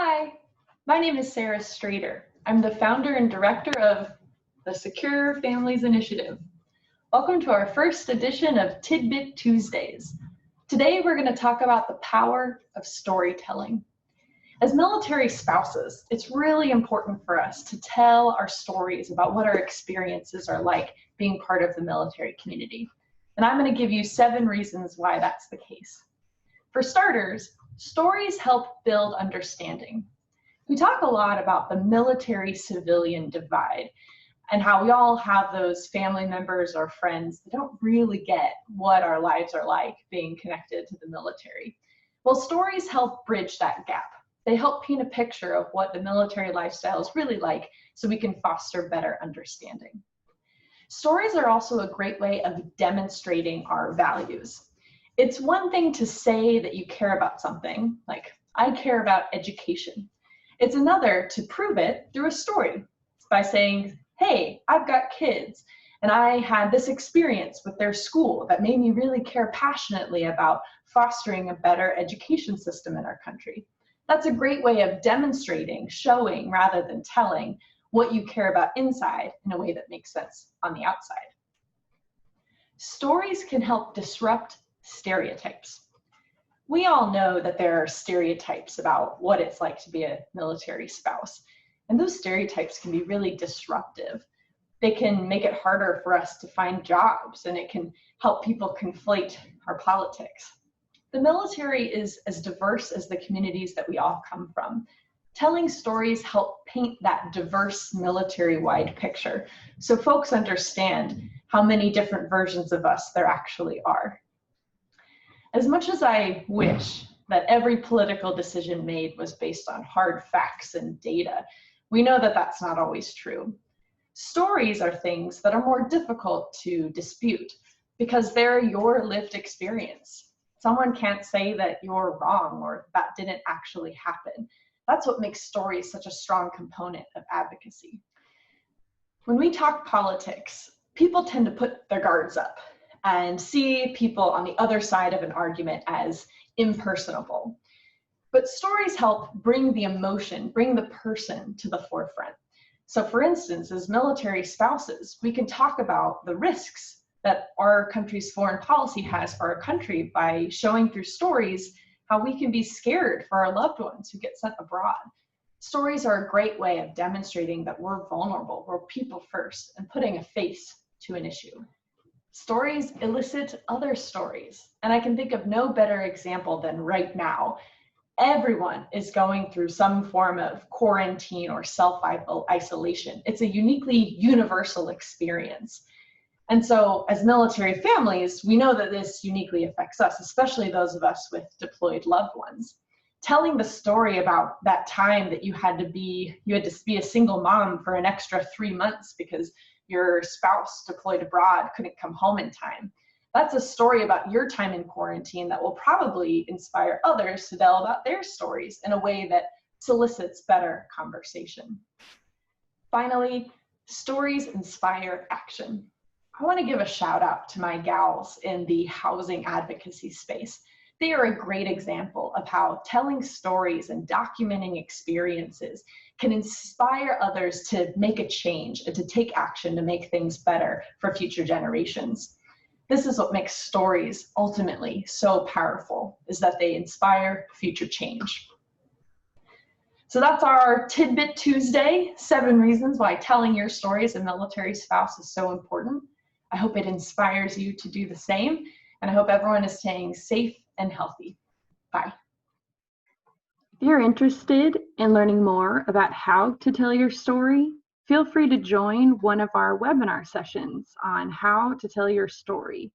Hi, my name is Sarah Streyder. I'm the founder and director of the Secure Families Initiative. Welcome to our first edition of Tidbit Tuesdays. Today we're going to talk about the power of storytelling. As military spouses, it's really important for us to tell our stories about what our experiences are like being part of the military community. And I'm going to give you 7 reasons why that's the case. For starters, stories help build understanding. We talk a lot about the military-civilian divide and how we all have those family members or friends that don't really get what our lives are like being connected to the military. Well, stories help bridge that gap. They help paint a picture of what the military lifestyle is really like so we can foster better understanding. Stories are also a great way of demonstrating our values. It's one thing to say that you care about something, like, I care about education. It's another to prove it through a story by saying, hey, I've got kids, and I had this experience with their school that made me really care passionately about fostering a better education system in our country. That's a great way of demonstrating, showing, rather than telling what you care about inside in a way that makes sense on the outside. Stories can help disrupt stereotypes. We all know that there are stereotypes about what it's like to be a military spouse, and those stereotypes can be really disruptive. They can make it harder for us to find jobs, and it can help people conflate our politics. The military is as diverse as the communities that we all come from. Telling stories help paint that diverse military-wide picture so folks understand how many different versions of us there actually are. As much as I wish that every political decision made was based on hard facts and data, we know that that's not always true. Stories are things that are more difficult to dispute because they're your lived experience. Someone can't say that you're wrong or that didn't actually happen. That's what makes stories such a strong component of advocacy. When we talk politics, people tend to put their guards up and see people on the other side of an argument as impersonable. But stories help bring the emotion, bring the person to the forefront. So for instance, as military spouses, we can talk about the risks that our country's foreign policy has for our country by showing through stories how we can be scared for our loved ones who get sent abroad. Stories are a great way of demonstrating that we're vulnerable, we're people first, and putting a face to an issue. Stories elicit other stories, and I can think of no better example than right now. Everyone is going through some form of quarantine or self-isolation. It's a uniquely universal experience. And so as military families, we know that this uniquely affects us, especially those of us with deployed loved ones. Telling the story about that time that you had to be a single mom for an extra 3 months because your spouse deployed abroad couldn't come home in time. That's a story about your time in quarantine that will probably inspire others to tell about their stories in a way that solicits better conversation. Finally, stories inspire action. I want to give a shout out to my gals in the housing advocacy space. They are a great example of how telling stories and documenting experiences can inspire others to make a change and to take action to make things better for future generations. This is what makes stories ultimately so powerful, is that they inspire future change. So that's our Tidbit Tuesday, 7 reasons why telling your story as a military spouse is so important. I hope it inspires you to do the same, and I hope everyone is staying safe and healthy. Bye. If you're interested in learning more about how to tell your story, feel free to join one of our webinar sessions on how to tell your story.